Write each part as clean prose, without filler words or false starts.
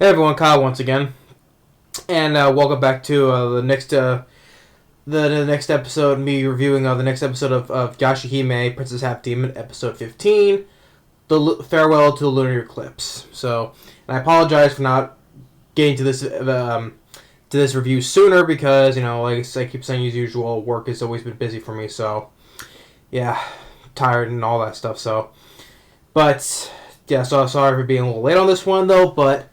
Hey everyone, Kyle once again, and welcome back to the next episode. Me reviewing the next episode of Yashahime, Princess Half Demon, episode 15, farewell to the lunar eclipse. So, and I apologize for not getting to this review sooner because like I keep saying as usual, work has always been busy for me. So, yeah, tired and all that stuff. So, but yeah, so sorry for being a little late on this one though, but.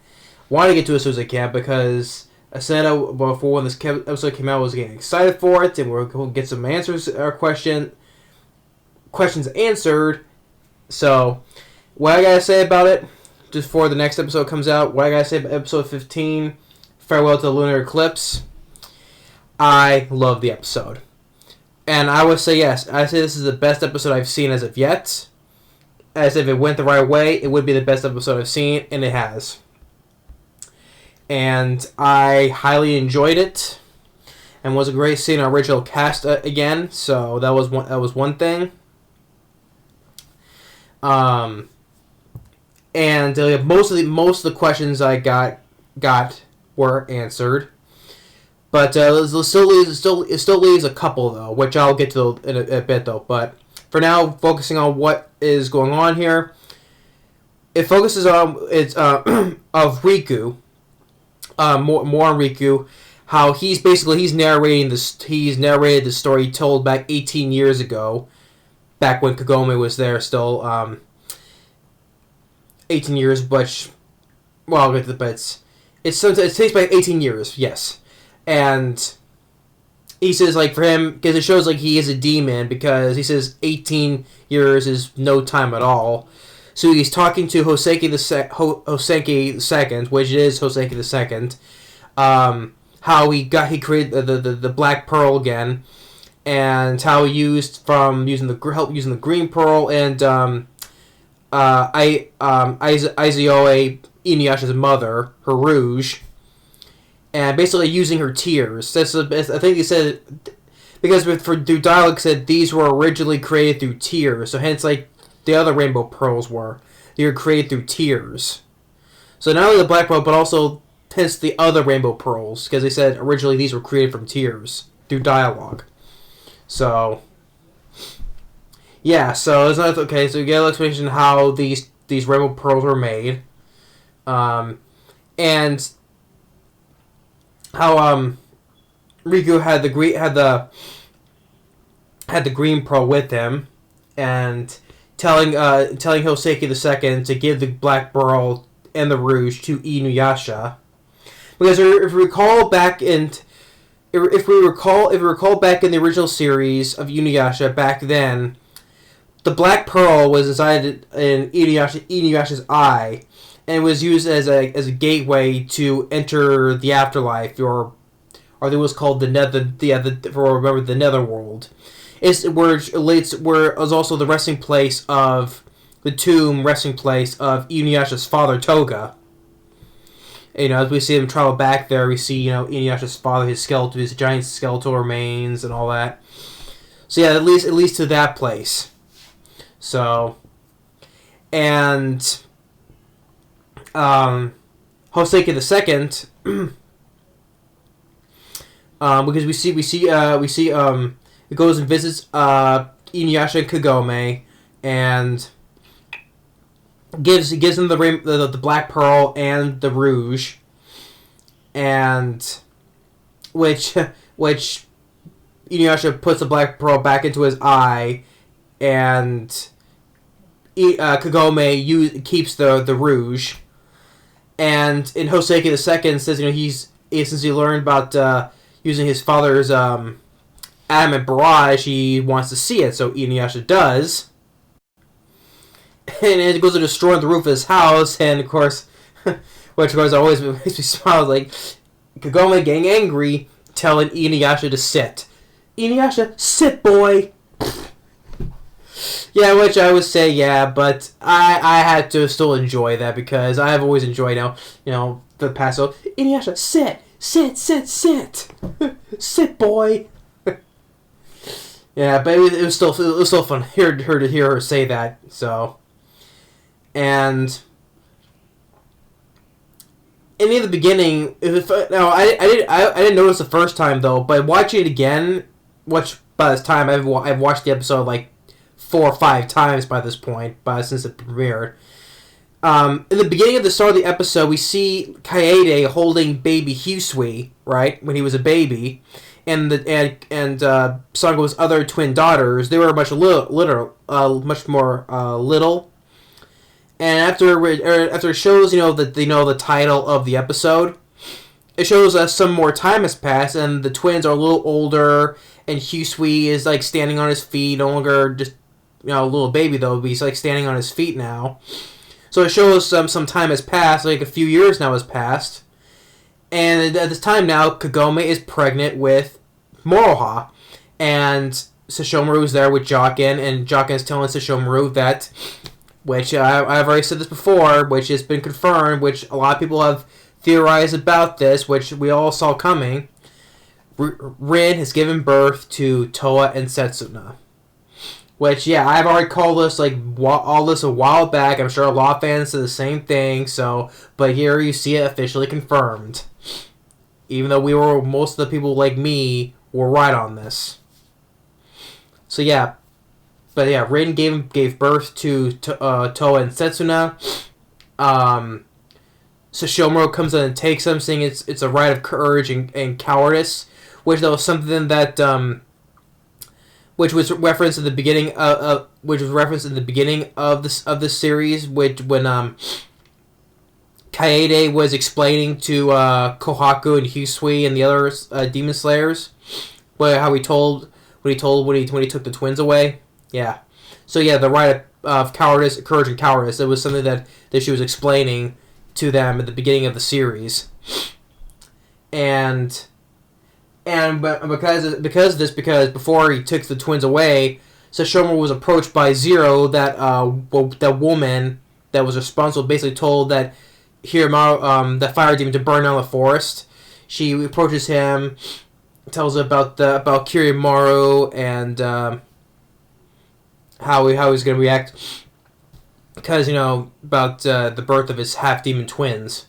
Want to get to it as soon as I can because I said before when this episode came out, I was getting excited for it, and we're going to get some answers or questions answered. So, what I gotta say about it, just before the next episode comes out, what I gotta say about episode 15, Farewell to the Lunar Eclipse. I love the episode, and I would say yes. I say this is the best episode I've seen as of yet. As if it went the right way, it would be the best episode I've seen, and it has. And I highly enjoyed it, and was a great seeing our original cast again. So that was one thing. And most of the questions I got were answered, but it still leaves a couple though, which I'll get to in a bit though. But for now, focusing on what is going on here, it focuses on of Riku. More on Riku, how he's narrating this. He's narrated the story told back 18 years ago, back when Kagome was there still. 18 years, which, well, I'll get to the bits. It takes back 18 years, yes, and he says like for him because it shows like he is a demon because he says 18 years is no time at all. So he's talking to Hoseki the second, which is Hoseki the second. How he created the Black Pearl again, and how he using the Green Pearl and Aizaoe Inuyasha's mother, her rouge, and basically using her tears. I think he said because through dialogue said these were originally created through tears, so hence like. The other rainbow pearls were. They were created through tears. So not only the black pearl, but also hence the other rainbow pearls, because they said originally these were created from tears through dialogue. So yeah, so it's not okay. So you get an explanation how these rainbow pearls were made, and how Riku had the green pearl with him, and. Telling Hoseki II to give the Black Pearl and the Rouge to Inuyasha, because if we recall back in the original series of Inuyasha back then, the Black Pearl was inside in Inuyasha's eye, and was used as a gateway to enter the afterlife, or it was called the Netherworld. Is where it was also the resting place of Inuyasha's father Toga. As we see him travel back there, we see Inuyasha's father, his giant skeletal remains and all that. So yeah, at least to that place. So, and Hoseki the second, because we see. It goes and visits Inuyasha and Kagome, and gives them the Black Pearl and the Rouge, and which Inuyasha puts the Black Pearl back into his eye, and Kagome keeps the Rouge, and in Hoseki the second says since he learned about using his father's adamant barrage, he wants to see it, so Inuyasha does. And it goes to destroying the roof of his house, and of course, which of course always makes me smile, like, Kagome getting angry, telling Inuyasha to sit. Inuyasha, sit, boy! Yeah, which I would say, yeah, but I had to still enjoy that, because I have always enjoyed, the past, so, Inuyasha, sit! Sit! Sit, boy! Yeah, but it was still fun to hear her say that. So, and in the beginning, I didn't notice the first time though, but watching it again, which by this time I've watched the episode like 4 or 5 times by this point, since it premiered. In the beginning of the start of the episode, we see Kaede holding baby Hyusui, right, when he was a baby, and Sango's other twin daughters. They were much more little. And after it shows, that they know the title of the episode, it shows us some more time has passed, and the twins are a little older, and Hyusui is like standing on his feet, no longer just a little baby though, but he's like standing on his feet now. So it shows some time has passed, like a few years now has passed, and at this time now, Kagome is pregnant with Moroha, and Sesshomaru is there with Jokin, and Jokin is telling Sesshomaru that, which I've already said this before, which has been confirmed, which a lot of people have theorized about this, which we all saw coming. Rin has given birth to Toa and Setsuna. Which, yeah, I've already called this, all this a while back. I'm sure a lot of fans said the same thing, but here you see it officially confirmed. Even though most of the people like me were right on this. So, yeah. But, yeah, Rin gave birth to Toa and Setsuna. Sesshomaru comes in and takes them, saying it's a rite of courage and cowardice, which that was something that which was referenced in the beginning of this series, when Kaede was explaining to Kohaku and Hyusui and the other demon slayers, when he took the twins away. Yeah. So yeah, the rite of cowardice, courage and cowardice. It was something that she was explaining to them at the beginning of the series, and because before he took the twins away, Sesshomaru was approached by Zero, that woman that was responsible, basically told that Hiramaru, that fire demon, to burn down the forest. She approaches him, tells about Kirimaru and how he's going to react, because about the birth of his half demon twins,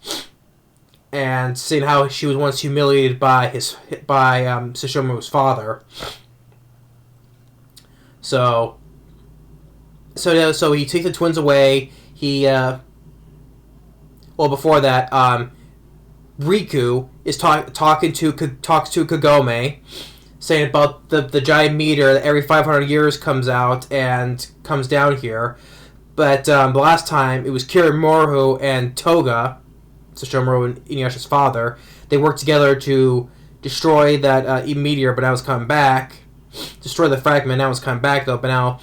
and seeing how she was once humiliated by Sesshomaru's father. So he takes the twins away. Before that, Riku is talks to Kagome, saying about the giant meteor that every 500 years comes out and comes down here. But the last time, it was Kirimaru and Toga, Sesshomaru and Inuyasha's father. They worked together to destroy that meteor, but now it's coming back. Destroy the fragment, now it's coming back, though. But now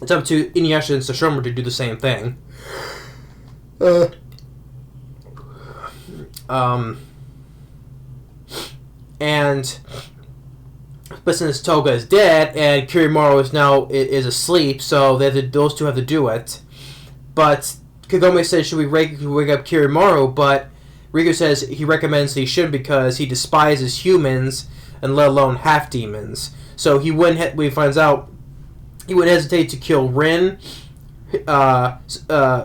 it's up to Inuyasha and Sesshomaru to do the same thing. But since Toga is dead and Kirimaru is asleep, so those two have to do it. But Kagome says, should we wake up Kirimaru? But Riku says he recommends he shouldn't, because he despises humans and let alone half demons. So he wouldn't. He finds out he would hesitate to kill Rin.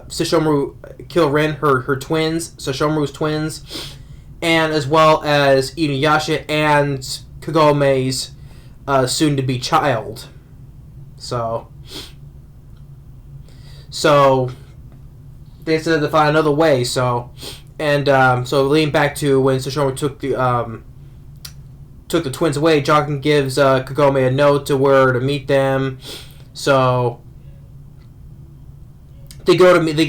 Sesshomaru kill Rin, her twins, Sesshomaru's twins, and as well as Inuyasha and Kagome's soon-to-be child. So they said to find another way. So leading back to when Sesshomaru took the twins away, Jokin gives Kagome a note to where to meet them. So they go to meet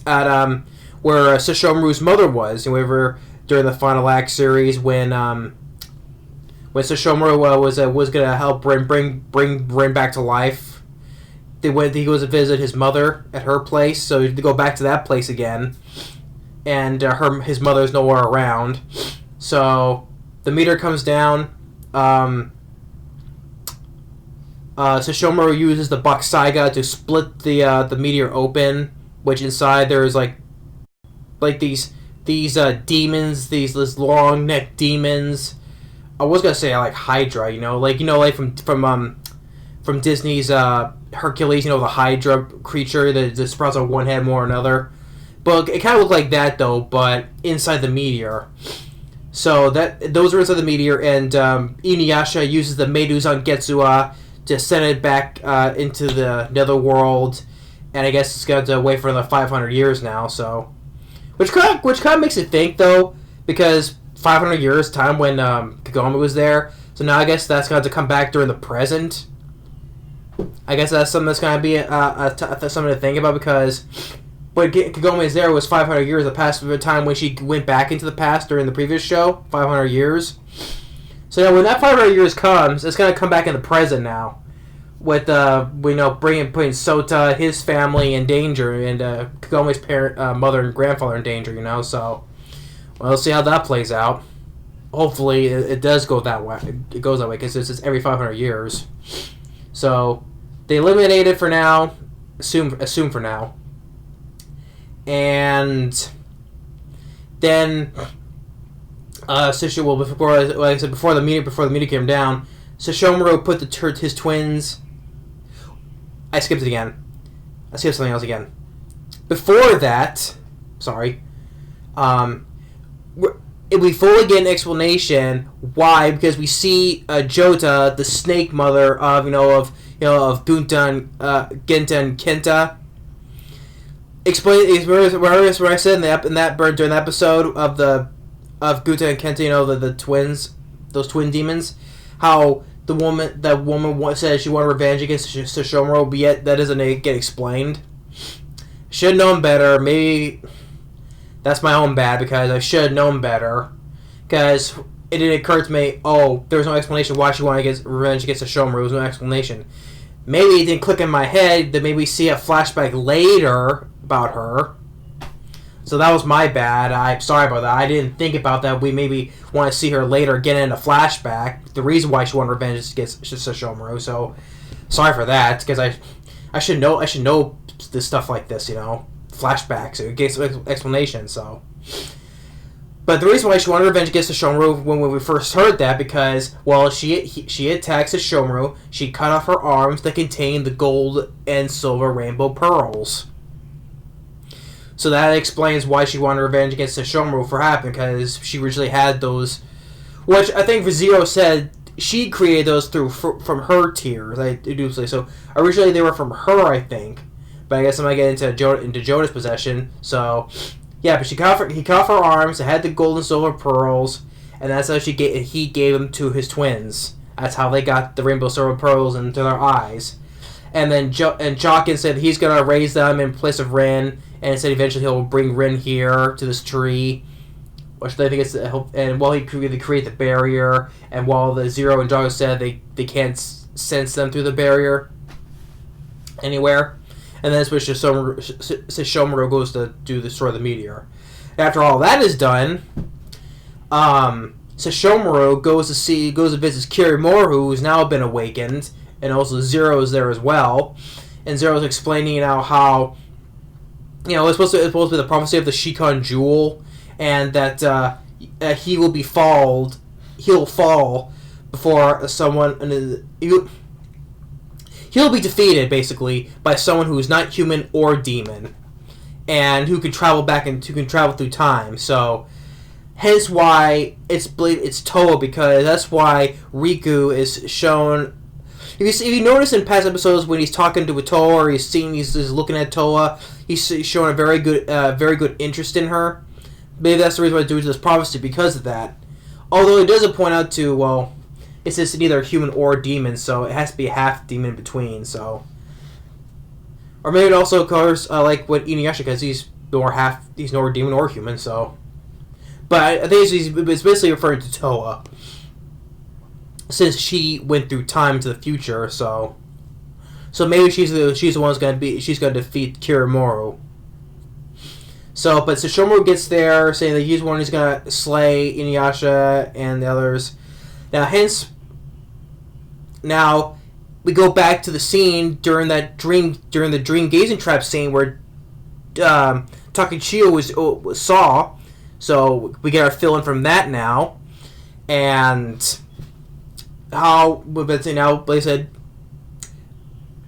at where Sesshomaru's mother was. However, during the final act series, when Sesshomaru was gonna help bring Rin back to life, he goes to visit his mother at her place. So they go back to that place again, and his mother's nowhere around. So the meteor comes down. Sesshomaru uses the Bakusaiga to split the meteor open, which inside there's like these demons, these long neck demons. I was gonna say like Hydra, like from Disney's Hercules, the Hydra creature that just sprouts on one head more than another. But it kind of looked like that though, but inside the meteor. So those are inside the meteor, and Inuyasha uses the Meiduzan Getsua to send it back into the netherworld, and I guess it's got to wait for another 500 years now. So, which kind of makes it think though, because 500 years time when Kagome was there. So now I guess that's going to come back during the present. I guess that's something that's going to be something to think about, because when Kagome is there was 500 years the past of the time when she went back into the past during the previous show, 500 years. So now when that 500 years comes, it's going to come back in the present now, with putting Sota, his family in danger, and Kagome's mother and grandfather in danger. So we'll see how that plays out. Hopefully it does go that way. It goes that way, because it's every 500 years. So they eliminate it for now. Assume for now. And then before the meteor came down, Sesshomaru put his twins. I skipped it again. I skipped something else again. Before that, sorry. We fully get an explanation why, because we see Jota, the snake mother of Gunta, Genta, and Kenta. Explain where I said during the episode of Gunta and Kenta, the twins, those twin demons, how that woman said she wanted revenge against Sesshomaru, but yet that doesn't get explained. Should have known better. Maybe that's my own bad, because I should have known better. Because it didn't occur to me, there was no explanation why she wanted to get revenge against Sesshomaru. There was no explanation. Maybe it didn't click in my head that maybe we see a flashback later about her. So that was my bad. I'm sorry about that. I didn't think about that. We maybe want to see her later get in a flashback. The reason why she wanted revenge is against Sesshomaru. So sorry for that, because I should know this stuff like this, flashbacks. It gives some explanation. So, but the reason why she wanted revenge against Sesshomaru when we first heard that, because she attacks Sesshomaru. She cut off her arms that contain the gold and silver rainbow pearls. So that explains why she wanted revenge against Sesshomaru for happening, because she originally had those, which I think Zero said she created those from her tears. I do say so. Originally they were from her, I think, but I guess I might get into Jota's possession. So yeah, but he cut off her arms. It had the gold and silver pearls, and that's how he gave them to his twins. That's how they got the rainbow silver pearls into their eyes. And then Jokin said he's gonna raise them in place of Rin, and said eventually he'll bring Rin here to this tree, which I think it's and while they create the barrier, and while the Zero and Jokin said they can't sense them through the barrier anywhere, and then that's where Sesshomaru goes to destroy the meteor. After all that is done, Sesshomaru goes to visit Kirimoru, who's now been awakened, and also Zero is there as well. And Zero's explaining how it's supposed to be the prophecy of the Shikon Jewel, and that he'll fall before someone, and he'll be defeated basically by someone who is not human or demon, and who can travel through time. So hence why it's Toa, because that's why Riku is shown. If you notice in past episodes when he's talking to Toa, or he's looking at Toa, he's showing a very good interest in her. Maybe that's the reason why he's doing this prophecy, because of that. Although it doesn't point out it's just neither human or demon, so it has to be a half demon in between. So, or maybe it also occurs like with Inuyasha, because he's nor demon or human. So, but I think it's basically referring to Toa, since she went through time to the future. So maybe she's the one she's gonna defeat Kirimoru. So, but Sesshomaru gets there, saying that he's the one who's gonna slay Inuyasha and the others. Now we go back to the scene during the dream gazing trap scene where Takechiyo saw. So we get our fill in from that now, and how, like I said,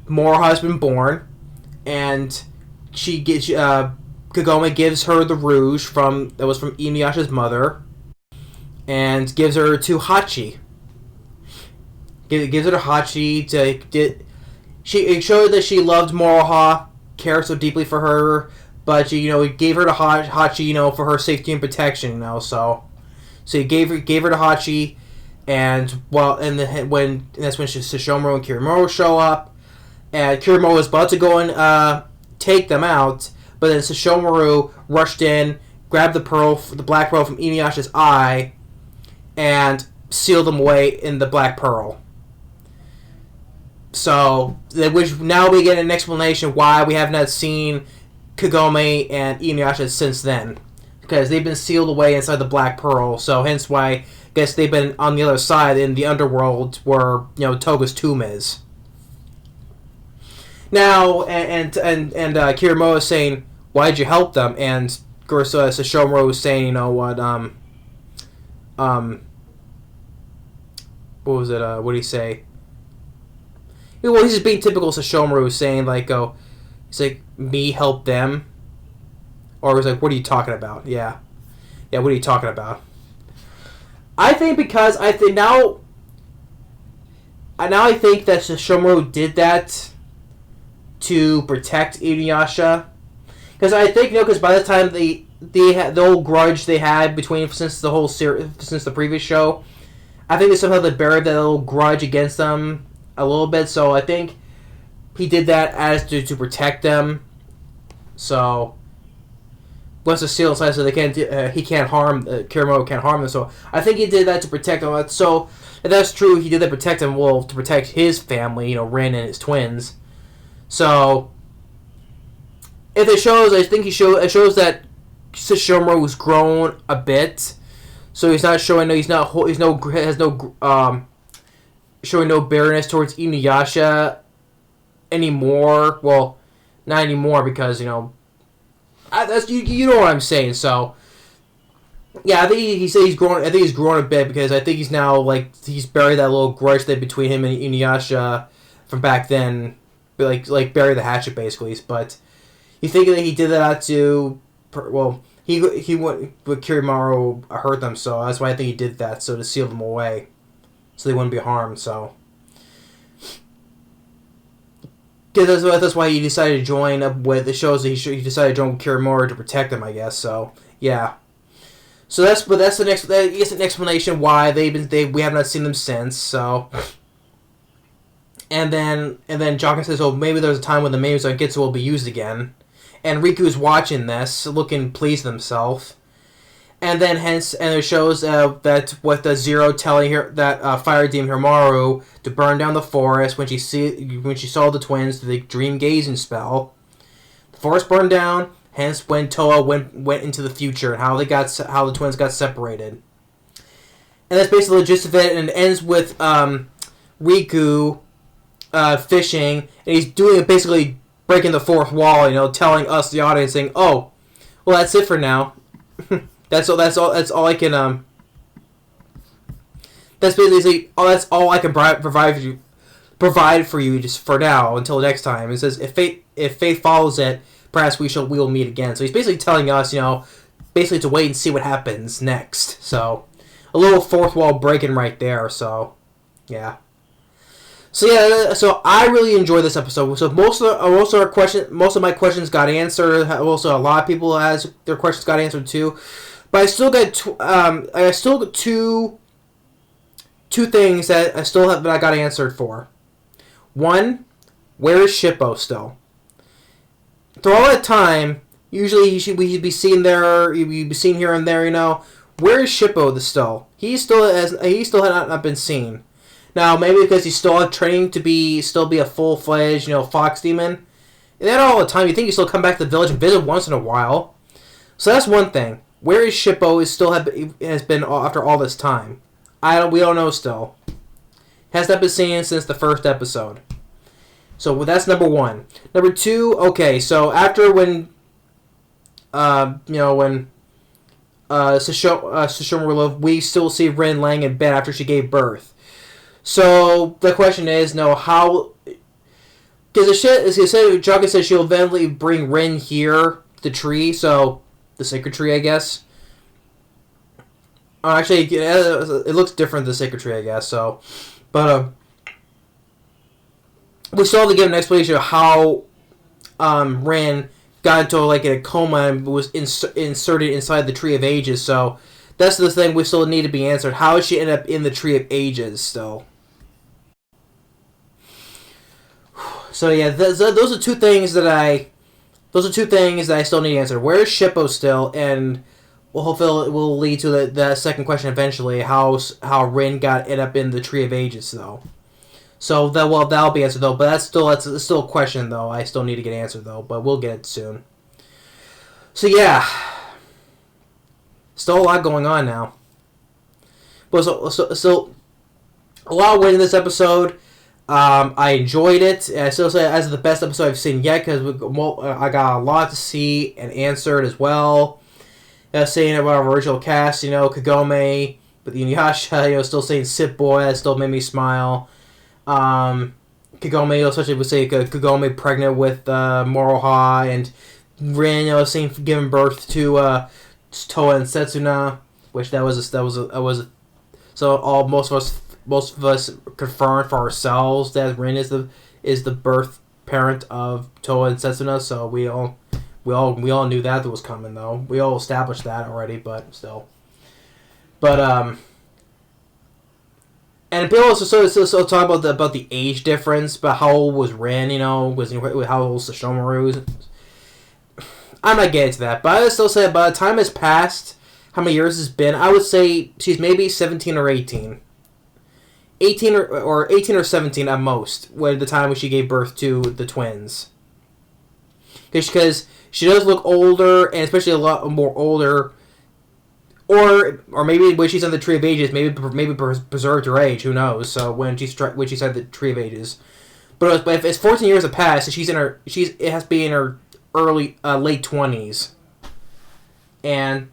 Mora has been born, and she gets Kagome Kagome gives her the rouge that was from Inuyasha's mother, and gives her to Hachi. Gives her to Hachi it showed that she loved Moroha, cared so deeply for her, but he gave her to Hachi, for her safety and protection, so he gave her to Hachi, and that's when Sesshomaru and Kirimoru show up, and Kirimoru was about to go and take them out, but then Sesshomaru rushed in, grabbed the black pearl from Inuyasha's eye, and sealed them away in the black pearl. So, which now we get an explanation why we have not seen Kagome and Inuyasha since then. Because they've been sealed away inside the Black Pearl, so hence why I guess they've been on the other side in the underworld where, Toga's tomb is. Now, and Kirimoru is saying, why did you help them? And Sesshomaru is saying, what was it, what did he say? Well, he's just being typical Sesshomaru, saying, he's like, me help them? Or he's like, what are you talking about? Yeah, what are you talking about? I think now I think that Sesshomaru did that to protect Inuyasha. Because I think, because by the time the old grudge they had since the previous show, I think they somehow buried that little grudge against them a little bit, so I think he did that as to protect them. So once the seal inside, so they can't Kirimoru can't harm them. So I think he did that to protect them. So if that's true, he did that to protect them. Well, to protect his family, Rin and his twins. So if it shows, I think it shows that Sesshomaru's grown a bit. So he's not showing showing no bitterness towards Inuyasha anymore. Well, not anymore because that's you know what I'm saying. So yeah, I think he said he's grown. I think he's grown a bit because I think he's now he's buried that little grudge that between him and Inuyasha from back then, like bury the hatchet basically. But you think that he did that to he went with Kirimoru hurt them, so that's why I think he did that, so to seal them away. So they wouldn't be harmed, so. Because that's why he decided to join up with. It shows that he decided to join with Kirimoru to protect them, I guess, so. Yeah. So that's the next. That's an explanation why we have not seen them since, so. And then Jokin says, oh, maybe there's a time when the names on Gitsu will be used again. And Riku's watching this, looking pleased with himself. And then it shows that with the Zero telling her that Fire Demon Himaru to burn down the forest when she saw the twins through the dream gazing spell. The forest burned down, hence when Toa went into the future and how the twins got separated. And that's basically the gist of it, and it ends with Riku fishing, and he's doing basically breaking the fourth wall, telling us the audience, saying, "Oh, well, that's it for now." That's all I can. That's basically that's all I can provide for you just for now until next time. It says if fate follows it, perhaps we will meet again. So he's basically telling us, basically to wait and see what happens next. So a little fourth wall breaking right there. So yeah. So I really enjoyed this episode. So most of my questions got answered. Also, a lot of people their questions got answered too. But I still got two things that I got answered for. One, where is Shippo still? Through all that time, usually we'd be seen there, you'd be seen here and there. Where is Shippo still? He still had not been seen. Now, maybe because he's still in training to still be a full-fledged, fox demon. And then all the time, you think he still come back to the village and visit once in a while. So that's one thing. Where is Shippo has been after all this time? We don't know still. Has not been seen since the first episode. So that's number one. Number two, okay, so after when Sesshomaru, we still see Rin laying in bed after she gave birth. So the question is, how? Because Jokin says she'll eventually bring Rin here the tree, so the sacred tree, I guess. Oh, actually, it looks different than the sacred tree, I guess. So, but we still have to give an explanation of how Rin got into like a coma and was inserted inside the Tree of Ages. So that's the thing we still need to be answered. How did she end up in the Tree of Ages still? So yeah, those are two things that I still need answered. Where is Shippo still? And well, hopefully it will lead to the second question eventually. How Rin end up in the Tree of Ages though. So that'll be answered though. But that's still a question though. I still need to get answered though. But we'll get it soon. So yeah, still a lot going on now. But so a lot of weight in this episode. I enjoyed it. I still say as the best episode I've seen yet because I got a lot to see and answered as well. Saying about our original cast, Kagome, but Inuyasha, still saying Sit Boy, that still made me smile. Kagome, especially would say Kagome pregnant with Moroha, and Rin, saying giving birth to Toa and Setsuna, which that was so most of us confirmed for ourselves that Rin is the birth parent of Toa and Setsuna, so we all knew that was coming though. We all established that already, but still. But and people also talk about the age difference, but how old was Rin? How old was Sesshomaru? I'm not getting to that, but I would still say by the time has passed, how many years it's been, I would say she's maybe 17 or 18. 18 or 18 or 17 at most, when the time when she gave birth to the twins. Because she does look older, and especially a lot more older, or maybe when she's on the Tree of Ages, maybe preserved her age. Who knows? So when she's on the Tree of Ages, but if it's 14 years have passed, it has to be in her late 20s, and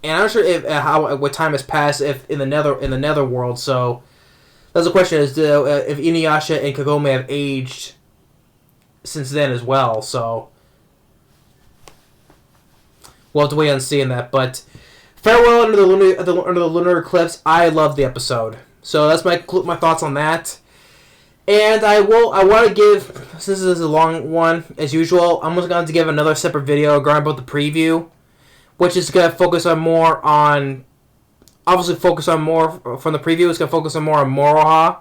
I'm not sure what time has passed if in the netherworld. So that's the question: is if Inuyasha and Kagome have aged since then as well? So we'll have to wait on seeing that. But farewell under the lunar eclipse. I love the episode. So that's my thoughts on that. And I want to give, since this is a long one as usual, I'm just going to give another separate video regarding about the preview, which is going to focus on more from the preview. It's going to focus on more on Moroha.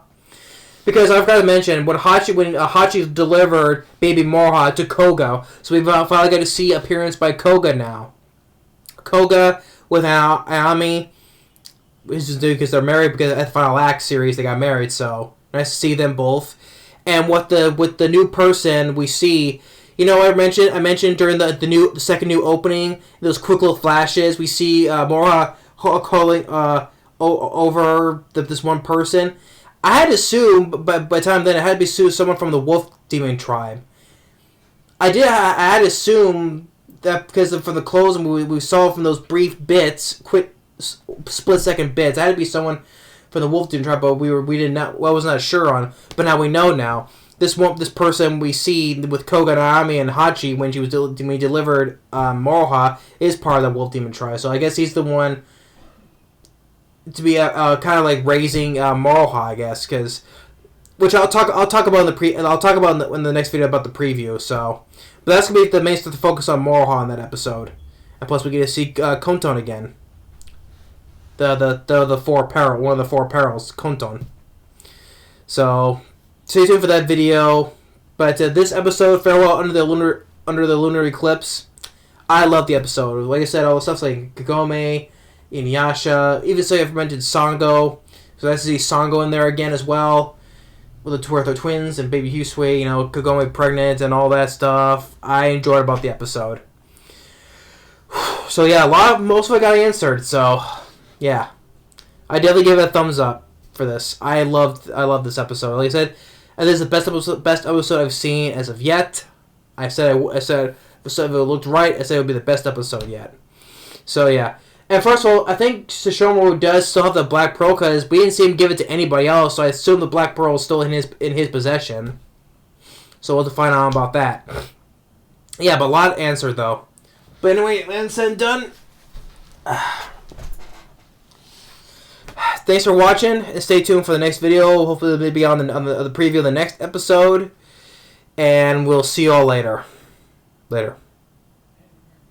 Because I've got to mention, when Hachi delivered baby Moroha to Koga, so we've finally got to see appearance by Koga now. Koga with Aomi, which is new because they're married, because at the Final Act series they got married, so nice to see them both. And with the new person we see, I mentioned during the second new opening, those quick little flashes, we see Moroha calling over this one person. I had to assume, but by the time then, it had to be someone from the Wolf Demon tribe. I had to assume that because from the clothes and we saw from those brief bits, quick split-second bits, it had to be someone from the Wolf Demon tribe, but I was not sure on. But now we know now. This person we see with Koga, Naomi, and Hachi when he delivered Moroha is part of the Wolf Demon tribe. So I guess he's the one to be kind of like raising Moroha, I guess, which I'll talk about in the next video about the preview. So, but that's gonna be the main stuff to focus on Moroha in that episode, and plus we get to see Konton again. One of the four perils, Konton. So, stay tuned for that video. But this episode, farewell under the lunar eclipse. I love the episode. Like I said, all the stuff like Kagome, Inuyasha, even so I've mentioned Sango, so nice to see Sango in there again as well, with the twins and baby Husui, Kagome pregnant and all that stuff. I enjoyed about the episode. So yeah, most of it got answered. So yeah, I definitely give it a thumbs up for this. I love this episode. Like I said, this is the best episode I've seen as of yet. I said if it looked right, I said it would be the best episode yet. So yeah. And first of all, I think Sesshomaru does still have the Black Pearl because we didn't see him give it to anybody else, so I assume the Black Pearl is still in his possession. So we'll have to find out about that. Yeah, but a lot answered though. But anyway, when said and done, thanks for watching. And stay tuned for the next video. Hopefully, it'll be on the preview of the next episode. And we'll see you all later. Later.